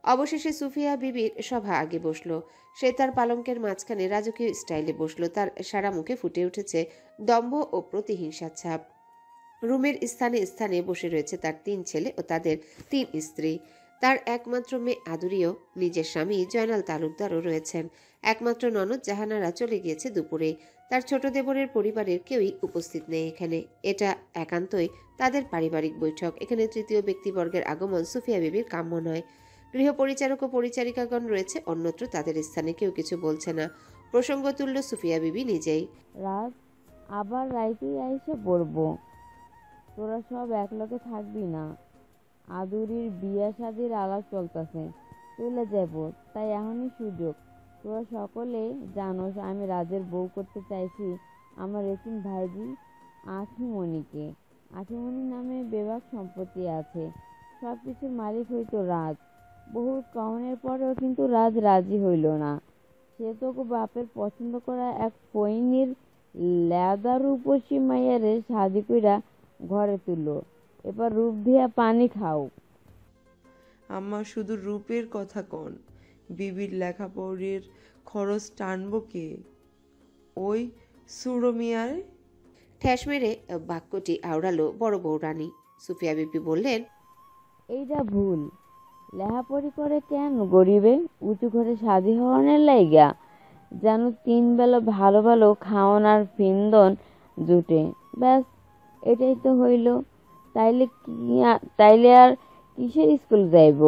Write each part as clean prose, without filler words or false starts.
অবশেষে সুফিয়া বিবির সভা আগে বসলো। সে তার পালঙ্কের মাঝখানে রাজকীয় স্টাইলে বসলো। তার সারা মুখে ফুটে উঠেছে দম্ভ ও প্রতিহিংসার ছাপ। রুমের স্থানে স্থানে বসে রয়েছে তার 3 ছেলে ও তাদের 3 স্ত্রী। তার একমাত্র মেয়ে আদুরিও, নিজের স্বামী জয়নাল তালুকদারও রয়েছেন। একমাত্র ননদ জাহানারা চলে গিয়েছে দুপুরে। তার ছোট দেবরের পরিবারের কেউই উপস্থিত নেই এখানে। এটা একান্তই তাদের পারিবারিক বৈঠক। এখানে তৃতীয় ব্যক্তিবর্গের আগমন সুফিয়া বিবির কাম্য নয়। গৃহপরিচারক ও পরিচারিকাগণ রয়েছে অন্যত্র, তাদের স্থানে কেউ কিছু বলছে না। প্রসঙ্গ তুলল সুফিয়া বিবি নিজেই। রাত আবার রাইতেই আইসে পড়বো, তোরা সব একলগে থাকবি না। আদুরির বিয়া শাদির আলাপ চলতেছে, চলে যাব, তাই এখনই সুযোগ। তোরা সকলে জানোস আমি রাজের বউ করতে চাইছি আমার এতিম ভাইজি আখিমণিকে। আখিমণির নামে বেবাক সম্পত্তি আছে, সব কিছুর মালিক হইতো রাজ। বহুত কমনের পরেও কিন্তু রাজ রাজি হইল না। সে তো বাপের পছন্দ করা এক ফইনির লেদা রূপসী মাইয়ারে শাদি কইরা ঘরে তুললো। এবার রূপ দিয়া পানি খাও। আম্মা শুধু রূপের কথা কন, বিবির লেখাপড়ের খরচ টানবো কে? ওই সুরমিয়ার। ঠ্যাস মেরে বাক্যটি আওড়ালো বড় বউ রানী। সুফিয়া বিবি বললেন, এইটা ভুল। লেহাপড়ি করে কেন গরিবে? উঁচু ঘরে শাদি হওয়ানের লাইগা, যেন 3 বেলা ভালো ভালো খাওয়ান আর ফিন্দন জুটে। ব্যাস, এটাই তো হইল। তাইলে আর কিসের স্কুল যাইব?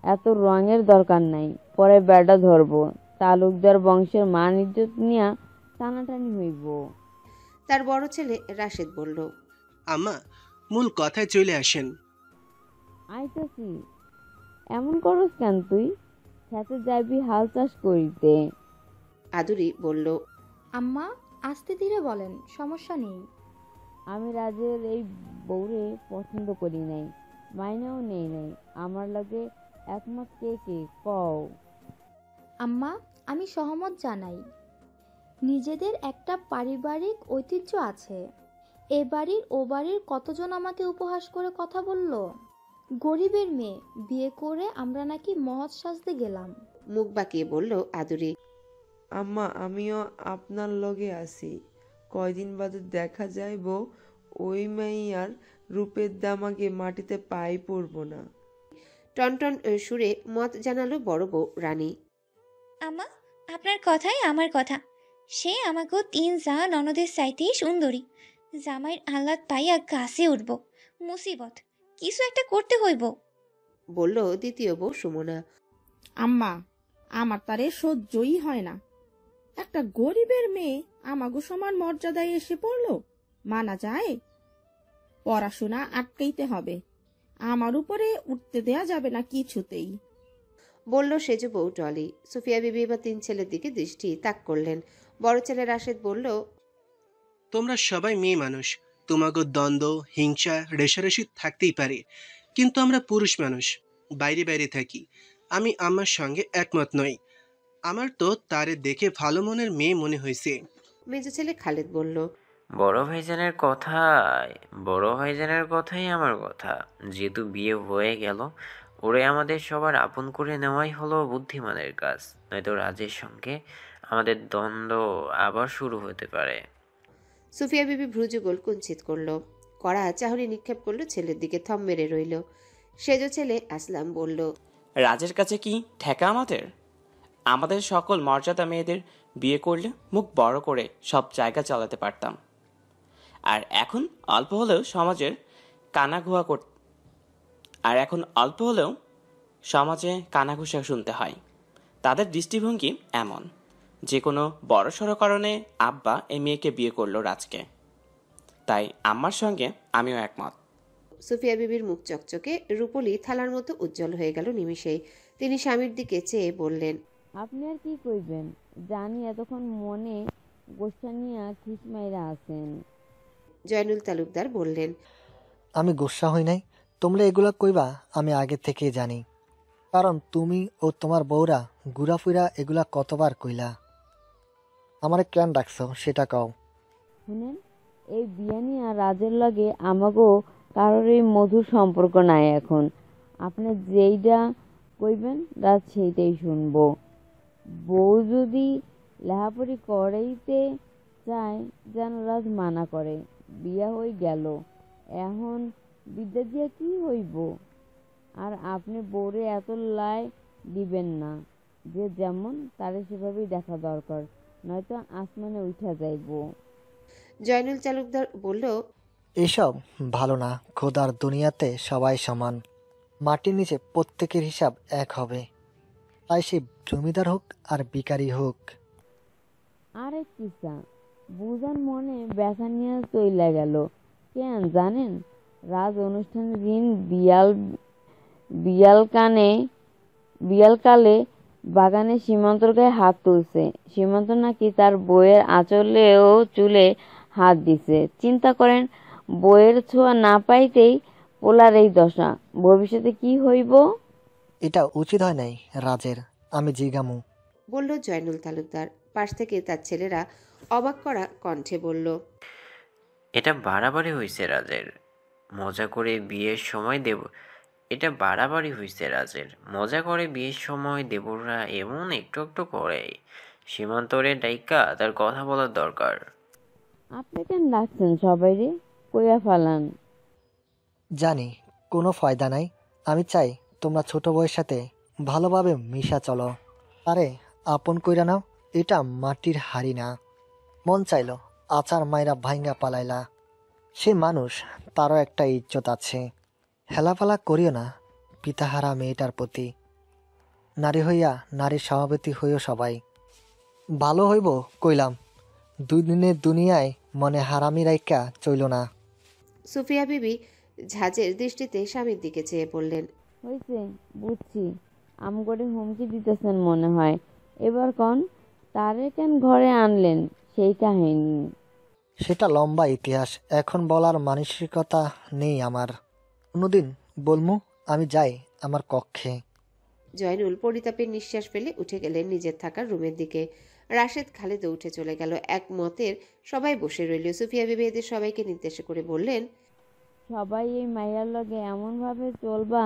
এত রঙের দরকার নাই, পরে বেড়া ধরবো। তালুকদার বংশের মান ইজ্জত নিয়া টানাটানি হইব। তার বড় ছেলে রাশেদ বলল, আম্মা, মূল কথায় চলে আসেন। আইতাছি। এমন করস কেন তুই? খেতে যাবি হাল চাষ করিতে। আদুরি বলল, আম্মা আস্তে ধীরে বলেন, সমস্যা নেই। আমি রাজের এই বউরে পছন্দ করি নাই, মাইনাও নেই নাই। আমার লাগে একমত কে কে কও? আম্মা আমি সহমত জানাই। নিজেদের একটা পারিবারিক ঐতিহ্য আছে। এ বাড়ির ও বাড়ির কতজন আমাকে উপহাস করে কথা বলল। গরিবের মেয়ে বিয়ে করে আমরা নাকি মহৎ সাজতে গেলাম। মুখ বাঁকিয়ে বলল আদুরি। আম্মা, আমিও আপনার লগে আছি। কয়দিন বাদে দেখা যাইব ওই মাইয়ার রূপের দামাগে মাটিতে পাই পড়ব না। টনটন সুরে মত জানালো বড় বউ রানী। আম্মা, আপনার কথাই আমার কথা। সে আমাকে 3 যা ননদের চাইতেই সুন্দরী। জামাইয়ের আহ্লাদ পাইয়া গাছে উঠব। মুসিবত, কিছু একটা করতে হইব, বলল দ্বিতীয় বউ সুমনা। আম্মা, আমার তারে সহ্যই হয় না। একটা গরিবের মেয়ে আমাগো সমান মর্যাদায় এসে পড়লো, মানা যায়? পড়াশোনা আটকাইতে হবে, আমার উপরে উঠতে দেয়া যাবে না কিছুতেই, বলল সেজ বউ টলি। সুফিয়া বিবি বা 3 ছেলের দিকে দৃষ্টি তাক করলেন। বড় ছেলে রাশেদ বলল, তোমরা সবাই মেয়ে মানুষ, তোমাকে দ্বন্দ্ব, হিংসা, রেষারেষি থাকতেই পারে, কিন্তু আমরা পুরুষ মানুষ, বাইরে বাইরে থাকি। আমি আম্মার সঙ্গে একমত নই। আমার তো তারে দেখে ভালো মনের মেয়ে মনে হয়েছে। মেজ ছেলে খালেদ বলল, বড় ভাইজানের কথাই আমার কথা। যেহেতু বিয়ে হয়ে গেল, ওরে আমাদের সবার আপন করে নেওয়াই হলো বুদ্ধিমানের কাজ, নয়তো রাজের সঙ্গে আমাদের দ্বন্দ্ব আবার শুরু হতে পারে। সুফিয়া বিবি ভ্রুযুগল কুঞ্চিত করল, কড়া চাহনি নিক্ষেপ করলো ছেলের দিকে, থম মেরে রইল। সেজ ছেলে আসলাম বলল, রাজের কাছে কি ঠেকা আমাদের? আমাদের সকল মর্যাদা মেয়েদের বিয়ে করলে মুখ বড় করে সব জায়গা চালাতে পারতাম। আর এখন অল্প হলেও সমাজে কানাঘুষা শুনতে হয়। তাদের দৃষ্টিভঙ্গি এমন, যে কোনো বড়সড় কারণে আব্বা এই মেয়েকে বিয়ে করলো রাজকে। তাই আম্মার সঙ্গে আমিও একমত। সুফিয়া বিবির মুখ চকচকে রূপলি থালার মতো উজ্জ্বল হয়ে গেল নিমিষেই। তিনি স্বামীর দিকে চেয়ে বললেন, আপনি আর কি কইবেন? জানি এতক্ষণ মনে গোসা নিয়া খিসমাইরা আছেন। জয়নুল তালুকদার বললেন, আমি গোসা হই নাই, তোমরা এগুলা কইবা আমি আগে থেকে জানি। কারণ তুমি ও তোমার বউরা ঘুরাফুরা এগুলা কতবার কইলা। আমারে কেন ডাকছো সেটা কও। শুনেন, এই বিয়া নিয়া রাজের লগে আমাগো কারোর এই মধুর সম্পর্ক নাই এখন। আপনি যেইটা কইবেন রাজ সেইটাই শুনবো। বউ যদি লেহাপড়ি করাইতে চায় যেন রাজ মানা করে। বিয়া হয়ে গেল, এখন বিদ্যা দিয়া কি হইব? আর আপনি বউরে এত লাই দিবেন না, যে যেমন তারে সেভাবেই দেখা দরকার, নয়তো আসমানে উঠা যাইব। জয়নুল তালুকদার বলল, এসব ভালো না। খোদার দুনিয়াতে সবাই সমান, মাটির নিচে প্রত্যেকের হিসাব এক হবে, তাই সে জমিদার হোক আর ভিখারি হোক। আরে কিসা বুঝান মনে ব্যথা নিয়ে চইলা গেল কেন জানেন? রাজ অনুষ্ঠানের দিন বিয়ালকালে বাগানে সীমান্তর গায়ে হাত তুলছে। সীমান্ত নাকি তার বইয়ের আঁচলেও চুলে হাত দিছে। চিন্তা করেন, বইয়ের ছোঁয়া না পাইতেই পোলার এই দশা, ভবিষ্যতে কি হইব? এটা উচিত হয় নাই রাজের, আমি জিগামু। বলল জয়নুল তালুকদার। পাশ থেকে তার ছেলেরা অবাক করা কণ্ঠে বলল, এটা বাড়াবাড়ি হয়েছে রাজের। মজা করে বিয়ের সময় দেব এটা বাড়াবাড়ি হয়েছে রাজের। মজা করে বিয়ের সময় দেবররা এমন একটু একটু করে। সীমান্তরে ডাইকা তার কথা বলার দরকার। আপনি কেন ডাকছেন সবাই রে? কইয়া ফালান। জানি কোনো ফায়দা নাই, আমি চাই তোমরা ছোট বউয়ের সাথে ভালোভাবে মিশা চলো, আরে আপন কইরা নাও। এটা মাটির হাড়ি না। মন চাইলো আচার মাইরা ভাইঙ্গা পালাইলা। সে মানুষ, তারও একটা ইজ্জত আছে। হেলাফেলা করিও না পিতাহারা মেয়েটার প্রতি। নারী হইয়া নারীর সভাপতি হইও সবাই। ভালো হইব কইলাম, 2 দিনের দুনিয়ায় মনে হারামি রাইকা চইল না। সুফিয়া বিবি ঝাঁজের দৃষ্টিতে স্বামীর দিকে চেয়ে বললেন, হয়েছে, বুঝছি। আমগরে হুমকি দিতেছেন মনে হয়। এবার কন, তারে কেন ঘরে আনলেন সেই কাহিনী? সেটা লম্বা ইতিহাস, এখন বলার মানসিকতা নেই আমার। অন্যদিন বলমু। আমি যাই আমার কক্ষে। জয়নুল পরিতাপের নিঃশ্বাস ফেলে উঠে গেলেন নিজের থাকার রুমের দিকে। রাশেদ খালেদও উঠে চলে গেল। এক মতের সবাই বসে রইল। সুফিয়া বিবি এদের সবাইকে নির্দেশ করে বললেন, সবাই এই মাইয়ার লগে এমন ভাবে চলবা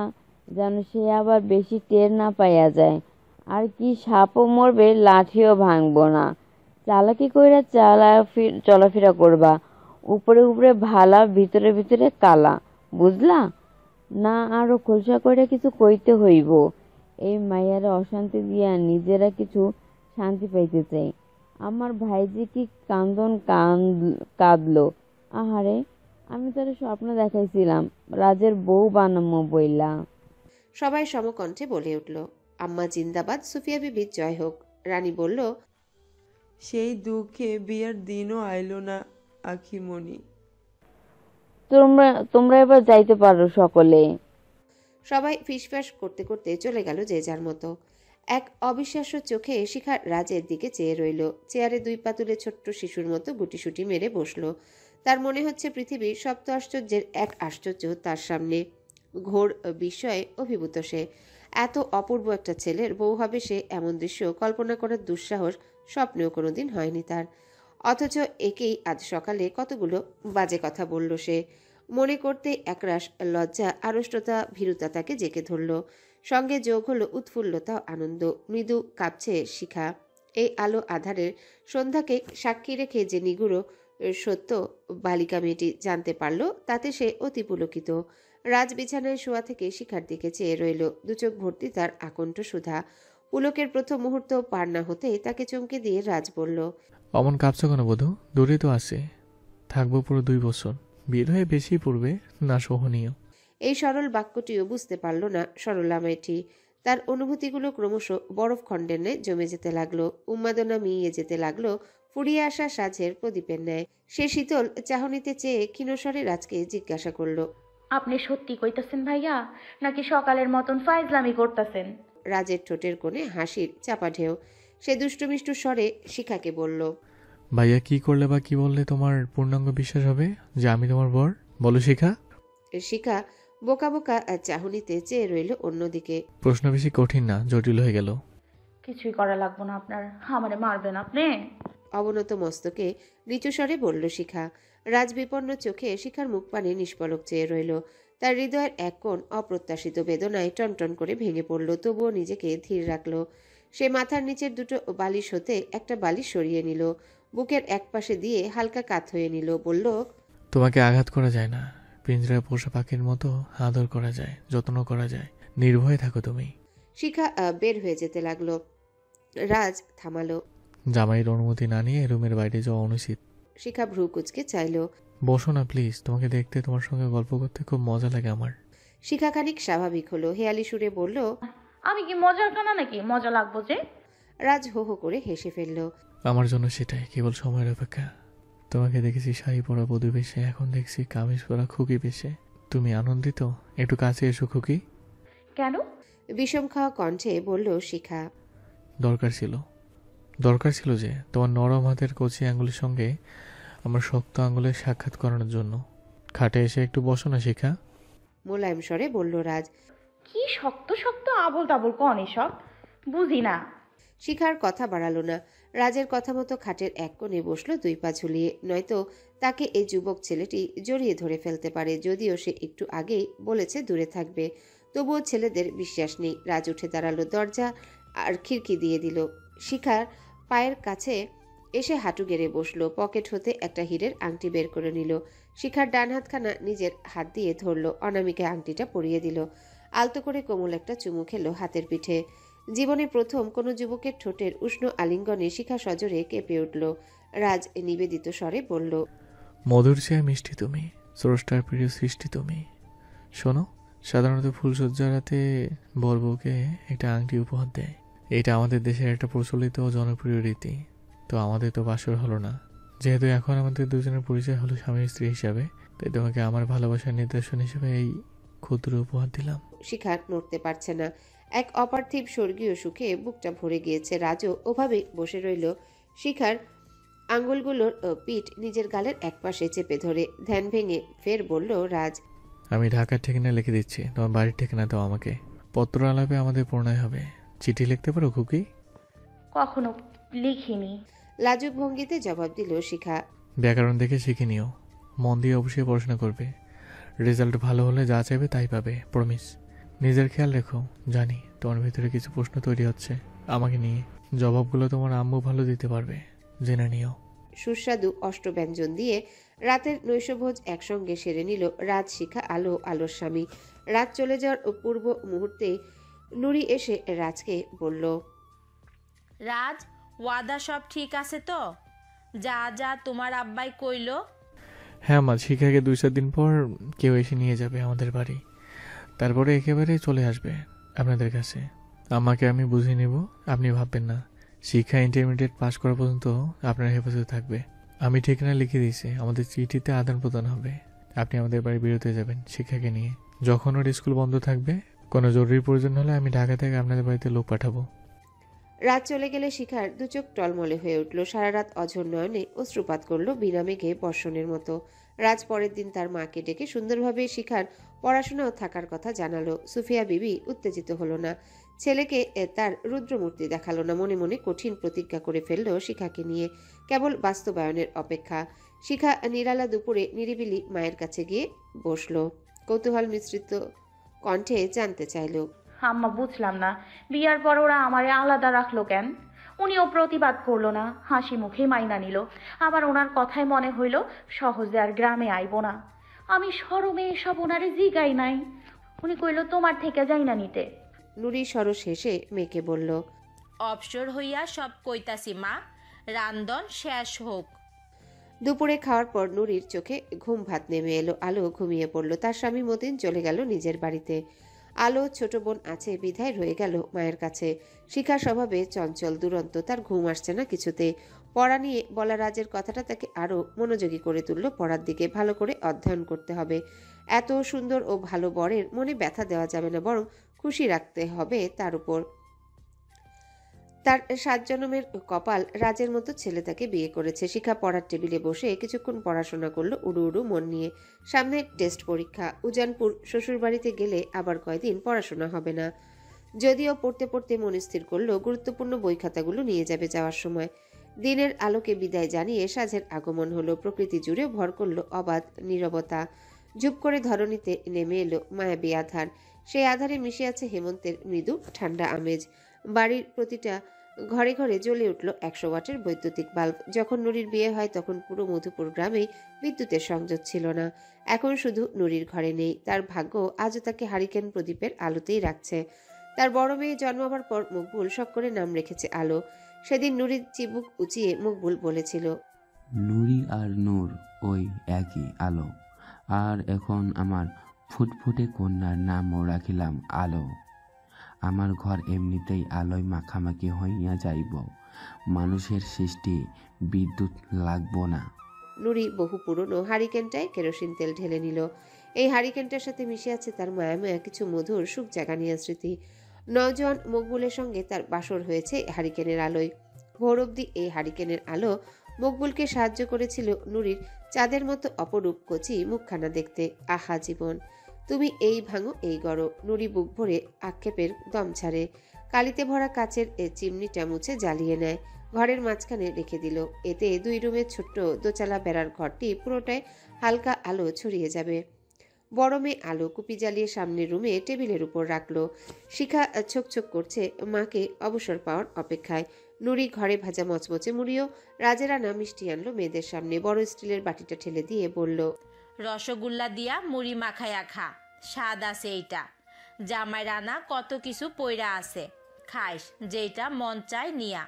যেন সে আবার বেশি টের না পাইয়া যায়। আর কি সাপও মরবে, লাঠিও ভাঙবো না। চালাকি কইরা চলাফেরা করবা। উপরে উপরে ভালা, ভিতরে ভিতরে কালা, বুঝলা না? আরো খোলসা করে কিছু কইতে হইব। এই মাইয়ারা অশান্তি দিয়া নিজেরা কিছু শান্তি পাইতে চাই। আমার ভাইজি কি কাঁদলো। আহারে, আমি তার স্বপ্ন দেখাইছিলাম রাজের বউ বানামো বইলা। সবাই সমকণ্ঠে বলে উঠল, আম্মা জিন্দাবাদ, সুফিয়া বিবির জয় হোক। রানী বলল, সেই দুঃখে বিয়ের দিনও আইলো না আখিমণি। তোমরা এবার যাইতে পারো সকলে। সবাই ফিসফাস করতে করতে চলে গেল যে যার মতো। এক অবিশ্বাস্য চোখে শিখা রাজের দিকে চেয়ে রইল। চেয়ারে 2 পা তুলে ছোট্ট শিশুর মতো গুটিসুটি মেরে বসলো। তার মনে হচ্ছে পৃথিবীর সপ্ত আশ্চর্যের এক আশ্চর্য তার সামনে। ঘোর বিস্ময়ে অভিভূত সে। এত অপূর্ব একটা ছেলের বউ হবে সে, এমন দৃশ্য কল্পনা করার দুঃসাহস স্বপ্নেও কোনোদিন হয়নি তার। অথচ একেই আজ সকালে কতগুলো বাজে কথা বলল সে। মনে করতে একরাশ লজ্জা, আড়ষ্টতা, ভীরুতা তাকে জেঁকে ধরল। সঙ্গে যোগ হলো উৎফুল্লতা, আনন্দ। মৃদু কাঁপছে শিখা। এই আলো আধারের সন্ধ্যাকে সাক্ষী রেখে যে নিগুড়ো সত্য বালিকা মেয়েটি জানতে পারল, তাতে সে অতি পুলকিত। রাজ বিছানায় শোয়া থেকে শিখার দিকে চেয়ে রইল। 2 চোখ ভর্তি তার আকণ্ঠ সুধা। পুলকের প্রথম মুহূর্ত পার না হতেই তাকে চমকে দিয়ে রাজ বলল, অমন কাঁপছো কেন বধূ? দূরে তো আছে, থাকবো পুরো 2 বছর। বিয়ে হয়ে বেশি পড়বে না সহনীয়। এই সরল বাক্যটিও বুঝতে পারল না সরলা মেয়েটি। তার অনুভূতিগুলো ক্রমশ বরফ খণ্ডের ন্যায় জমে যেতে লাগলো। উন্মাদনা মিইয়ে যেতে লাগলো ফুরিয়ে আসা সাঁঝের প্রদীপের ন্যায়। সে শীতল চাহনিতে চেয়ে ক্ষীণস্বরে রাজকে জিজ্ঞাসা করল, আপনি সত্যি কইতাছেন ভাইয়া, নাকি সকালের মতন ফাইজলামি করতেছেন? রাজের ঠোঁটের কোণে হাসির চাপা ঢেউ। সে দুষ্টুমিষ্টু স্বরে শিখাকে বলল, ভাইয়া কি করলে বা কি বললে তোমার পূর্ণাঙ্গ বিশ্বাস হবে যে আমি তোমার বর? বলো শিখা। শিখা বোকা বোকা চাহনিতে চেয়ে রইল অন্যদিকে। প্রশ্ন বেশি কঠিন না, জটিল হয়ে গেল। কিছুই করা লাগবো না আপনার, আমারে মারবেন আপনি? অবনত মস্তকে নিচু স্বরে বলল শিখা। রাজ বিপন্ন চোখে শিখার মুখ পানে নিষ্পলক চেয়ে রইল। তার হৃদয়ের এক কোণ অপ্রত্যাশিত বেদনায় টনটন করে ভেঙে পড়ল, তবুও নিজেকে ধীর রাখল। সে মাথার নিচের দুটো বালিশ হতে একটা বালিশ সরিয়ে নিল, বুকের এক পাশে দিয়ে হালকা কাত হয়ে নিল, বলল, তোমাকে আঘাত করা যায় না, পিঞ্জরায় পোষা পাখির মতো আদর করা যায়, যত্ন করা যায়। নির্ভয়ে থাকো তুমি। শিখা বের হয়ে যেতে লাগলো। রাজ থামালো। জামাইয়ের অনুমতি না নিয়ে রুমের বাইরে যাওয়া অনুচিত। শিখা ভ্রু কুচকে চাইল। বসো না প্লিজ, তোমাকে দেখতে, তোমার সঙ্গে গল্প করতে খুব মজা লাগে আমার। শিখা খানিক স্বাভাবিক হলো, হেয়ালি সুরে বলল, আমি কি মজার খানা নাকি মজা লাগবো যে? রাজ হো হো করে হেসে ফেলল। আমার জন্য সেটাই, কেবল সময়ের অপেক্ষা। তোমাকে দেখেছি শাড়ি পরা বধূ বেশে, এখন দেখছি কামিজ পরা খুকি বেশে। তুমি আনন্দিত? একটু কাছে এসো খুকি। কেন? বিষম খাওয়া কণ্ঠে বলল শিখা। দরকার ছিল যে তোমার নরম হাতের কচি আঙ্গুলের সঙ্গে আমার শক্ত আঙ্গুলের সাক্ষাৎ করানোর জন্য। খাটে এসে একটু বসো না শিখা। মোলায়েম স্বরে বলল রাজ। কি শক্ত শক্ত আবল তাবল কন এসব, বুঝি না। শিখার কথা বাড়ালো না। রাজের কথা মতো খাটের এক কোণে বসলো, দুই পা ঝুলিয়ে। নয়তো তাকে এই যুবক ছেলেটি জড়িয়ে ধরে ফেলতে পারে, যদিও সে একটু আগেই বলেছে দূরে থাকবে। তবুও ছেলেদের বিশ্বাস নেই। রাজ উঠে দাঁড়ালো, দরজা আর খিড়কি দিয়ে দিল। শিখার পায়ের কাছে এসে হাঁটু গেড়ে বসলো, পকেট হতে একটা হীরের আংটি বের করে নিল। শিখার ডান হাতখানা নিজের হাত দিয়ে ধরলো, অনামিকা আংটিটা পরিয়ে দিল। আলতো করে কোমল একটা চুমু খেলো হাতের পিঠে। জীবনে প্রথম কোনো যুবকের ঠোঁটের উষ্ণ আলিঙ্গনে শিখা সজোরে কেঁপে উঠল। রাজ নিবেদিত স্বরে বলল, মধুর চেয়ে মিষ্টি তুমি, স্রষ্টার প্রিয় সৃষ্টি তুমি। শোনো, সাধারণত ফুলসজ্জার রাতে বর বউকে একটা আংটি উপহার দেয়। এটা আমাদের দেশের একটা প্রচলিত ও জনপ্রিয় রীতি। তো আমাদের তো বাসর হলো না, যেহেতু এখন আমাদের দুজনের পরিচয় হলো স্বামী স্ত্রী হিসাবে, তাই তোমাকে আমার ভালোবাসার নিদর্শন হিসেবে এই ক্ষুদ্র উপহার দিলাম। শিখা নড়তে পারছে না। এক অপার্থিব স্বর্গীয় সুখে বুকটা ভরে গিয়েছে। রাজও ওভাবে বসে রইল, শিখার আঙ্গুলগুলোর পিঠ নিজের গালের একপাশে চেপে ধরে। ধ্যান ভেঙে ফের বলল রাজ, আমি ঢাকার ঠিকানা লিখে দিচ্ছি, তোমার বাড়ির ঠিকানা দাও আমাকে। পত্র আলাপে আমাদের প্রণয় হবে। চিঠি লিখতে পারো খুকি? কখনো লিখিনি। লাজুক ভঙ্গিতে জবাব দিল শিখা। ব্যাকরণ দেখে শিখে নিও, মন দিয়ে অবশ্যই পড়াশোনা করবে। রেজাল্ট ভালো হলে যা চাইবে তাই পাবে, প্রমিস। নিজের খেয়াল রেখো। জানি তোমার ভিতরে কিছু প্রশ্ন তৈরি হচ্ছে আমাকে নিয়ে, জবাবগুলো তোমার আম্মু ভালো দিতে পারবে, জেনে নিও। সুস্বাদু অষ্টব্যঞ্জন দিয়ে রাতের নৈশভোজ একসঙ্গে সেরে নিল রাজ, শিখা, আলোর স্বামী। রাত চলে যাওয়ার পূর্ব মুহূর্তে নুরি এসে রাজকে বলল, রাজ, ওয়াদা সব ঠিক আছে তো? যা যা তোমার আব্বাই কইলো? হ্যাঁ মা, শিখাকে 2-4 দিন পর কেউ এসে নিয়ে যাবে আমাদের বাড়ি, তারপরে একেবারে চলে আসবে আপনাদের কাছে। আমাকে আমি বুঝিয়ে নেব, আপনি ভাববেন না। শিক্ষা ইন্টারমিডিয়েট পাস করা পর্যন্ত আপনার হেফাজতে থাকবে। আমি ঠিকানা লিখে দিয়েছি, আমাদের চিঠিতে আদান প্রদান হবে। আপনি আমাদের বাড়ি বেরোতে যাবেন শিক্ষাকে নিয়ে। যখন ওর স্কুল বন্ধ থাকবে, কোনো জরুরি প্রয়োজন হলে আমি ঢাকা থেকে আপনাদের বাড়িতে লোক পাঠাবো। রাত চলে গেলে শিখার দুচোখ টলমলে হয়ে উঠল। সারা রাত অঝোর নয়নে অশ্রুপাত করল বিনা মেঘে বর্ষণের মতো। রাজ পরের দিন তার মাকে ডেকে সুন্দরভাবে শিখার পড়াশোনাও থাকার কথা জানালো। সুফিয়া বিবি উত্তেজিত হলো না, ছেলেকে তার রুদ্রমূর্তি দেখালো না। মনে মনে কঠিন প্রতিজ্ঞা করে ফেলল শিখাকে নিয়ে, কেবল বাস্তবায়নের অপেক্ষা। শিখা নিরালা দুপুরে নিরিবিলি মায়ের কাছে গিয়ে বসলো, কৌতূহল মিশ্রিত কণ্ঠে জানতে চাইল, আম্মা, বুঝলাম না, বিয়ার পর ওরা আমারে আলাদা রাখলো কেন? উনিও প্রতিবাদ করলো না, হাসি মুখে মাইনা নিল। আবার ওনার কথায় মনে হইল সহজে আর গ্রামে আইব না। আমি শরমে এসব ওনারে জিগাই নাই। উনি কইল তোমার থেকে যাই না নিতে। নুরি সরস হেসে মেয়েকে বলল, অবসর হইয়া সব কইতাছি মা, রান্দন শেষ হোক। দুপুরে খাওয়ার পর নুরির চোখে ঘুম ভাত নেমে এলো। আলো ঘুমিয়ে পড়ল। তার স্বামী মতিন চলে গেল নিজের বাড়িতে। আলো ছোট বোন আছে বিধায় রয়ে গেল মায়ের কাছে। শিখা স্বভাবে চঞ্চল, দুরন্ত, তার ঘুম আসছে না কিছুতে। পড়া নিয়ে বলা রাজের কথাটা তাকে আরো মনোযোগী করে তুলল। পড়ার দিকে ভালো করে অধ্যয়ন করতে হবে। এত সুন্দর ও ভালো বরের মনে ব্যথা দেওয়া যাবে না, বরং খুশি রাখতে হবে তার উপর। তার 7 জন্মের কপাল, রাজের মতো ছেলে তাকে বিয়ে করেছে। শিখা পড়ার টেবিলে বসে কিছুক্ষণ পড়াশোনা করলো উড়ু উড়ু মন নিয়ে। সামনে টেস্ট পরীক্ষা। উজানপুর শ্বশুরবাড়িতে গেলে আবার কয়দিন পড়াশোনা হবে না। যদিও পড়তে পড়তে মন স্থির করলো গুরুত্বপূর্ণ বই খাতাগুলো নিয়ে যাবে যাওয়ার সময়। দিনের আলোকে বিদায় জানিয়ে সাঁঝের আগমন হলো। প্রকৃতি জুড়ে ভর করল অবাধ নীরবতা। ঝুপ করে ধরণীতে নেমে এলো মায়াবী আধার। সেই আধারে মিশে আছে হেমন্তের মৃদু ঠান্ডা আমেজ। বাড়ির প্রতিটা ঘরে ঘরে জ্বলে উঠল 100 ওয়াটের বৈদ্যুতিক বাল্ব। যখন নুরির বিয়ে হয় তখন পুরো মধুপুর গ্রামেই বিদ্যুতের সংযোগ ছিল না। এখন শুধু নুরির ঘরে নেই, তার ভাগ্য আজও তাকে হারিকেন প্রদীপের আলোতেই রাখছে। তার বড় মেয়ে জন্মাবার পর মকবুল শখ করে নাম রেখেছে আলো। সেদিন নুরির চিবুক উঁচিয়ে মকবুল বলেছিল, নুরি আর নূর ওই একই আলো। আর এখন আমার ফুটফুটে কন্যার নামও রাখিলাম আলো। আমার ঘর এমনিতেই আলোয় মাখামাখি হইয়া যাইব, মানুষের সৃষ্টি বিদ্যুৎ লাগবো না। নুরি বহু পুরনো হারিকেনটায় কেরোসিন তেল ঢেলে নিল। এই হারিকেনটার সাথে মিশে আছে তার মায়া কিছু মধুর সুখ জাগানিয়া স্মৃতি। নওজোয়ান মকবুলের সঙ্গে তার বাসর হয়েছে হারিকেনের আলোয়। ভোর অবধি এই হারিকেনের আলো মকবুলকে সাহায্য করেছিল নুরির চাঁদের মতো অপরূপ কচি মুখখানা দেখতে। আহা জীবন, তুমি এই ভাঙো এই গড়ো। নুরি বুক ভরে আক্ষেপের দম ছাড়ে। কালিতে ভরা কাচের চিমনিটা মুছে জ্বালিয়ে নেয়, ঘরের মাঝখানে রেখে দিল। এতে 2 রুমের ছোট্ট দোচালা বেড়ার ঘরটি পুরোটায় হালকা আলো ছড়িয়ে যাবে। বড় মেয়ে আলো কুপি জ্বালিয়ে সামনের রুমে টেবিলের উপর রাখলো। শিখা ছোক ছোক করছে মাকে অবসর পাওয়ার অপেক্ষায়। নুরি ঘরে ভাজা মচমচে মুড়িও রাজের আনা মিষ্টি আনলো মেয়েদের সামনে। বড় স্টিলের বাটিটা ঠেলে দিয়ে বলল, রসগোল্লা দিয়া মুড়ি মাখায়া খা, স্বাদ আছে এইটা। জামাই রানা কত কিছু পইরা আছে, খাইস যেটা মন চায় নিয়া।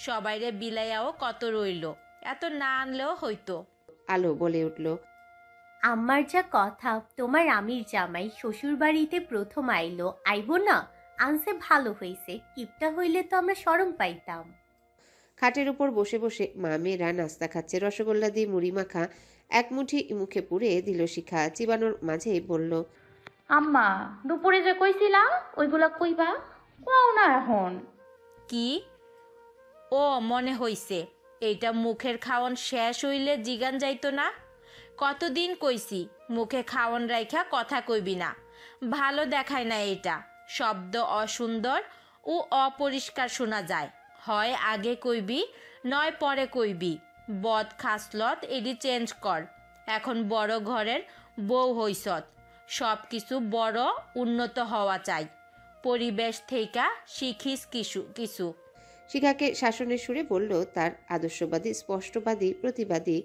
সবাইরে বিলাইয়াও কত রইল, এত না আনলেও হইতো। আলো বলে উঠল, আমার যা কথা, তোমার আমির জামাই শ্বশুর বাড়িতে প্রথম আইব না, আনছে ভালো হইছে, কিপটা হইলে তো আমরা শরম পাইতাম। খাটের উপর বসে বসে মা মেয়েরা নাস্তা খাচ্ছে। রসগোল্লা দিয়ে মুড়ি মাখা এক মুঠি মুখে পুরে দিল শিখা। চিবানোর মাঝে বলল, আম্মা দুপুরে যে কইছিলা ওইগুলা কইবা, কও না এখন। কি? ও মনে হইছে, এইটা মুখের খাওয়ান শেষ হইলে জিগান যাইতো না? কতদিন কইছি মুখে খাওয়ান রাইখা কথা কইবি না, ভালো দেখায় না এটা। শব্দ অসুন্দর ও অপরিষ্কার শোনা যায়। হয় আগে কইবি নয় পরে কইবি। বদ খাসলত এডি চেঞ্জ কর। এখন বড় ঘরের বউ হইছত, সব কিছু বড় উন্নত হওয়া চাই। পরিবেশ থেকে শিখিস কিছু। শিখাকে শাসনের সুরে বলল তার আদর্শবাদী, স্পষ্টবাদী, প্রতিবাদী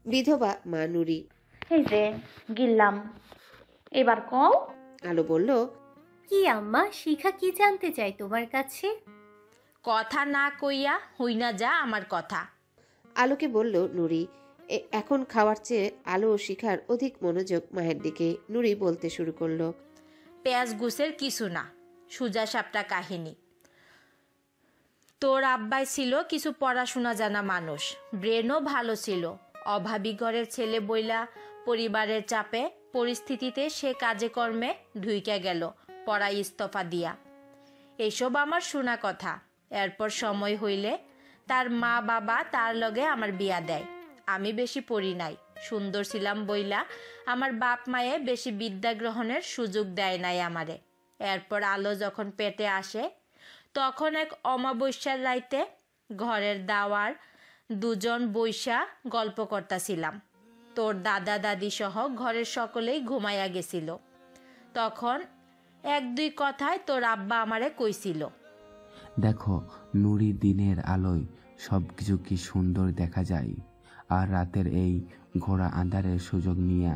বিধবা মা নুরি। এই যে গিললাম, এবার কও। আলো বলল, কি আম্মা, শিখা কি জানতে চাই তোমার কাছে? কথা না কইয়া হই না যা আমার কথা। আলোকে বলল নুরি। এখন খাওয়ার চেয়ে আলো ও শিখার অধিক মনোযোগ মায়ের দিকে। নুরি বলতে শুরু করলো, পেঁয়াজ গুছের কিছু না, সুজা সাপটা কাহিনী। তোর আব্বাই ছিল কিছু পড়াশোনা জানা মানুষ, ব্রেনও ভালো ছিল। অভাবী ঘরের ছেলে বইলা পরিবারের চাপে পরিস্থিতিতে সে কাজে কর্মে ঢুইকা গেল পড়াই ইস্তফা দিয়া। এসব আমার শোনা কথা। এরপর সময় হইলে তার মা বাবা তার লগে আমার বিয়া দেয়। আমি বেশি পড়ি নাই, সুন্দর ছিলাম বইলা আমার বাপ মায়ে বেশি বিদ্যা গ্রহণের সুযোগ দেয় নাই আমারে। এরপর আলো যখন পেটে আসে তখন এক অমাবস্যার রাইতে ঘরের দাওয়ার 2জন বইসা গল্প করতাছিলাম। তোর দাদা দাদি সহ ঘরের সকলেই ঘুমাইয়া গেছিল। তখন 1-2 কথায় তোর আব্বা আমারে কইছিল, দেখো নুরি, দিনের আলোয় সব কিছু কি সুন্দর দেখা যায়, আর রাতের এই ঘোড়া আন্ধারের সুযোগ নিয়ে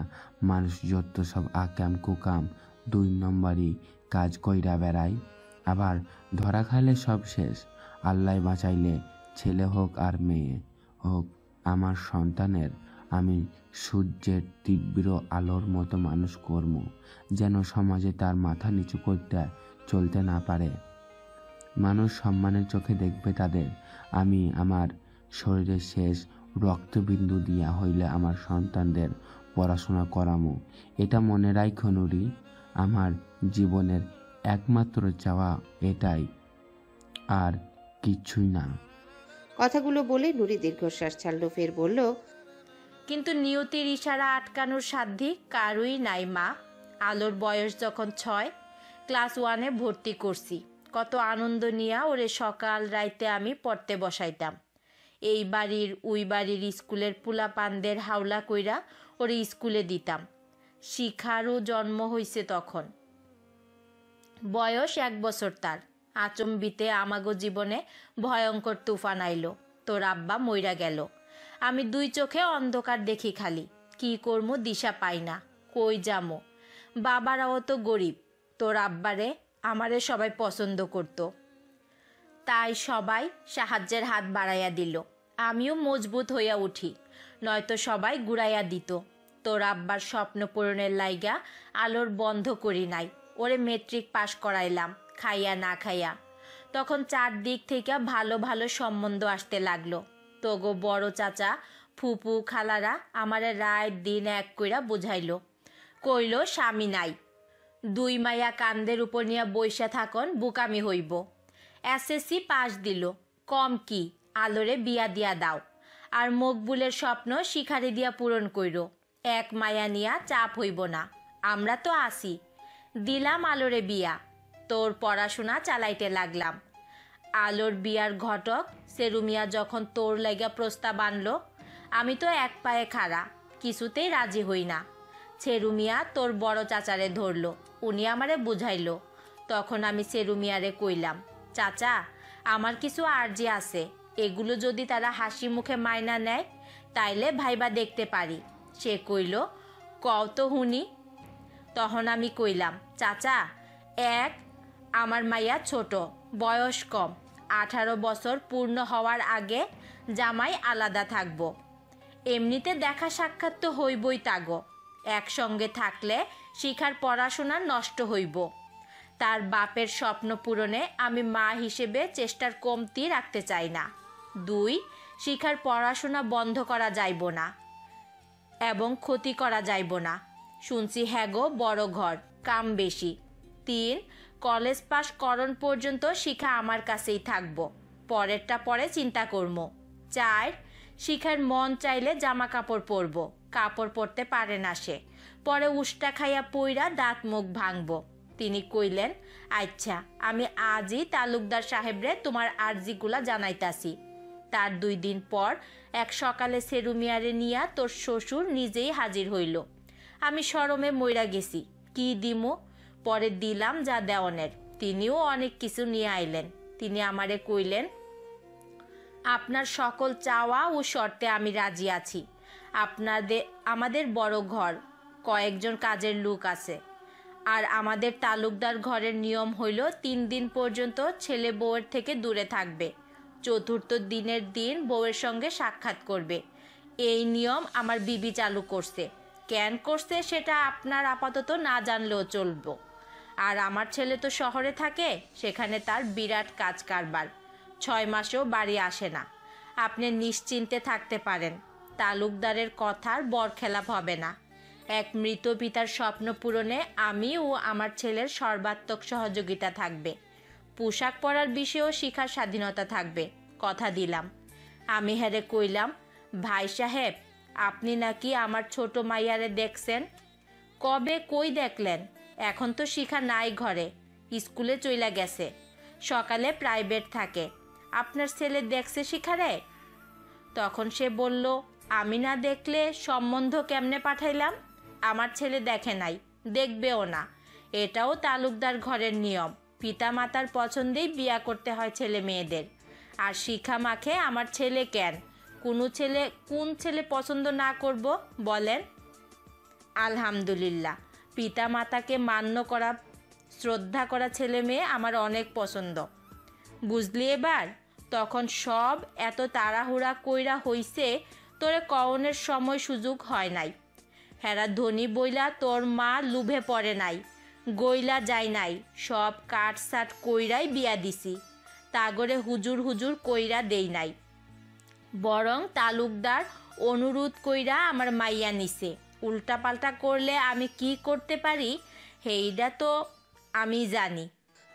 মানুষ যত সব আকাম কুকাম 2 নম্বরই কাজ কইরা বেড়ায়। আবার ধরা খাইলে সব শেষ। আল্লাহ বাঁচাইলে ছেলে হোক আর মেয়ে হোক, আমার সন্তানের আমি সূর্যের তীব্র আলোর মতো মানুষ করব, যেন সমাজে তার মাথা নিচু করতে চলতে না পারে। মানুষ সম্মানের চোখে দেখবে তাদের। আমি আমার শরীরের শেষ রক্তবিন্দু দিয়া হইলে আমার সন্তানদের পড়াশোনা করামো। এটা মনে রাখো নুরি, আমার জীবনের একমাত্র চাওয়া এটাই, আর কিছুই না। কথাগুলো বলে নুরি দীর্ঘশ্বাস ছাড়ল। ফের বলল, কিন্তু নিয়তির ইশারা আটকানোর সাধ্যি কারুই নাই মা। আলোর বয়স যখন 6, ক্লাস 1-এ ভর্তি করছি। কত আনন্দ নিয়া ওরে সকাল রাইতে আমি পড়তে বসাইতাম। এই বাড়ির ওই বাড়ির স্কুলের পোলাপানদের হাওলা কইরা ওরে স্কুলে দিতাম। শিখারও জন্ম হইছে তখন, বয়স 1 বছর তার। আচম্বিতে আমাগো জীবনে ভয়ঙ্কর তুফান আইলো। তোর আব্বা মইরা গেল। আমি 2 চোখে অন্ধকার দেখি খালি। কি করমু দিশা পাই না, কই যামো। বাবারাও তো গরিব। তোর আব্বারে আমারে সবাই পছন্দ করত, তাই সবাই সাহায্যের হাত বাড়াইয়া দিল। আমিও মজবুত হইয়া উঠি, নয়তো সবাই গুড়াইয়া দিত। তোর আব্বার স্বপ্ন পূরণের লাইগা আলোর বন্ধ করি নাই। ওরে মেট্রিক পাশ করাইলাম খাইয়া না খাইয়া। তখন 4 দিক থেকে ভালো ভালো সম্বন্ধ আসতে লাগলো। তোগো বড় চাচা ফুপু খালারা আমারে রাত দিন এক কইরা বুঝাইল, কইল স্বামী নাই, 2 মাইয়া কান্দের উপর নিয়া বইসা থাকন বুকামি হইব। SSC পাশ দিল, কম কি, আলোরে বিয়া দিয়া দাও। আর মকবুলের স্বপ্ন শিখারে দিয়া পূরণ কইর। 1 মায়া নিয়া চাপ হইব না, আমরা তো আসি। দিলাম আলোরে বিয়া, তোর পড়াশোনা চালাইতে লাগলাম। আলোর বিয়ার ঘটক সেরুমিয়া যখন তোর লাইগা প্রস্তাব আনলো, আমি তো 1 পায়ে খাড়া, কিছুতেই রাজি হই না। সেরুমিয়া তোর বড় চাচারে ধরলো, উনি আমারে বুঝাইলো। তখন আমি সেরুমিয়ারে কইলাম, চাচা আমার কিছু আর্জি আছে, এগুলো যদি তারা হাসি মুখে মাইনা নেয় তাইলে ভাইবা দেখতে পারি। সে কইল, কও তো হুনি। তখন আমি কইলাম, চাচা 1 আমার মাইয়া ছোট, বয়স কম, 18 বছর পূর্ণ হওয়ার আগে জামাই আলাদা থাকবো। এমনিতে দেখা সাক্ষাৎ তো হইবই তাগো, একসঙ্গে থাকলে শিখার পড়াশোনা নষ্ট হইব। তার বাপের স্বপ্ন পূরণে আমি মা হিসেবে চেষ্টার কমতি রাখতে চাই না। 2 শিখার পড়াশোনা বন্ধ করা যাইব না এবং ক্ষতি করা যাইব না। শুনছি হ্যাগো বড় ঘর, কাম বেশি। 3 কলেজ পাশ করণ পর্যন্ত শিখা আমার কাছেই থাকবো, পরেরটা পরে চিন্তা করবো। 4 শিখার মন চাইলে জামা কাপড় পরবো, কাপড় পরতে পারে না সে, পরে উষ্টা খাইয়া পইরা দাঁত মুখ ভাঙবো। তিনি কইলেন, আচ্ছা আমি আজই তালুকদার সাহেবরে তোমার আর্জিগুলা জানাইতাছি। তার 2 দিন পর এক সকালে সেরুমিয়ারে নিয়া তোর শ্বশুর নিজেই হাজির হইল। আমি শরমে মইরা গেছি, কি দিমু। পরে দিলাম যা দেওয়ানের। তিনিও অনেক কিছু নিয়ে আইলেন। তিনি আমারে কইলেন, আপনার সকল চাওয়া ও শর্তে আমি রাজি আছি। আমাদের বড় ঘর, কয়েকজন কাজের লোক আছে। আর আমাদের তালুকদার ঘরের নিয়ম হইল 3 দিন পর্যন্ত ছেলে বউয়ের থেকে দূরে থাকবে। 4র্থ দিনের দিন বউয়ের সঙ্গে সাক্ষাৎ করবে। এই নিয়ম আমার বিবি চালু করছে। কেন করছে সেটা আপনার আপাতত না জানলেও চলবো। আর আমার ছেলে তো শহরে থাকে, সেখানে তার বিরাট কাজ কারবার, 6 মাসেও বাড়ি আসে না। আপনি নিশ্চিন্তে থাকতে পারেন, তালুকদারের কথার বরখেলাপ হবে না। এক মৃত পিতার স্বপ্ন পূরণে আমি ও আমার ছেলের সর্বাত্মক সহযোগিতা থাকবে। পোশাক পরার বিষয়েও শিখার স্বাধীনতা থাকবে, কথা দিলাম। আমি হেরে কইলাম, ভাই সাহেব আপনি নাকি আমার ছোট মাইয়ারে দেখছেন? কবে কই দেখলেন? এখন তো শিখা নাই ঘরে, স্কুলে চইলা গেছে, সকালে প্রাইভেট থাকে। আপনার ছেলে দেখছে শিখারে? তখন সে বলল, আমি না দেখলে সম্বন্ধ কেমনে পাঠাইলাম? আমার ছেলে দেখে নাই, দেখবেও না। এটাও তালুকদার ঘরের নিয়ম, পিতা মাতার পছন্দেই বিয়া করতে হয় ছেলে মেয়েদের। আর শিখা মাখে আমার ছেলে কেন? কোন ছেলে পছন্দ না করব বলেন? আলহামদুলিল্লাহ, পিতা মাতাকে মান্য করা, শ্রদ্ধা করা ছেলে মেয়ে আমার অনেক পছন্দ। বুঝলি এবার? তখন সব এত তাড়াহুড়া কইরা হইছে, তোরে কওনের সময় সুযোগ হয় নাই। হেরা ধনী বইলা তোর মা লুভে পড়ে নাই, গইলা যায় নাই, সব কাটসাট কইরাই বিয়া দিছি। তাগরে হুজুর হুজুর কইরা দেই নাই, বরং তালুকদার অনুরোধ কইরা আমার মাইয়া নিছে। উল্টাপাল্টা করলে আমি কি করতে পারি সেইটা তো আমি জানি।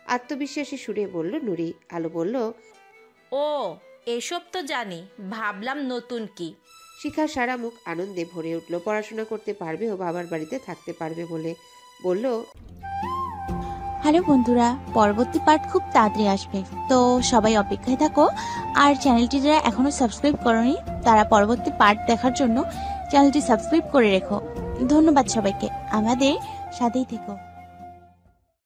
আত্মবিশ্বাসী সুরে বলল নুরি। আলো বলল, ও এসব তো জানি, ভাবলাম নতুন কি। শিখা সারা মুখ আনন্দে ভরে উঠল, পড়াশোনা করতে পারবে ও বাবার বাড়িতে থাকতে পারবে বলে। বলল, হ্যালো বন্ধুরা, পরবর্তী পার্ট খুব তাড়াতাড়ি আসবে, তো সবাই অপেক্ষায় থাকো। আর চ্যানেলটি যারা এখনো সাবস্ক্রাইব করনি তারা পরবর্তী পার্ট দেখার জন্য চ্যানেলটি সাবস্ক্রাইব করে রেখো। ধন্যবাদ সবাইকে, আমাদের সাথেই থেকো।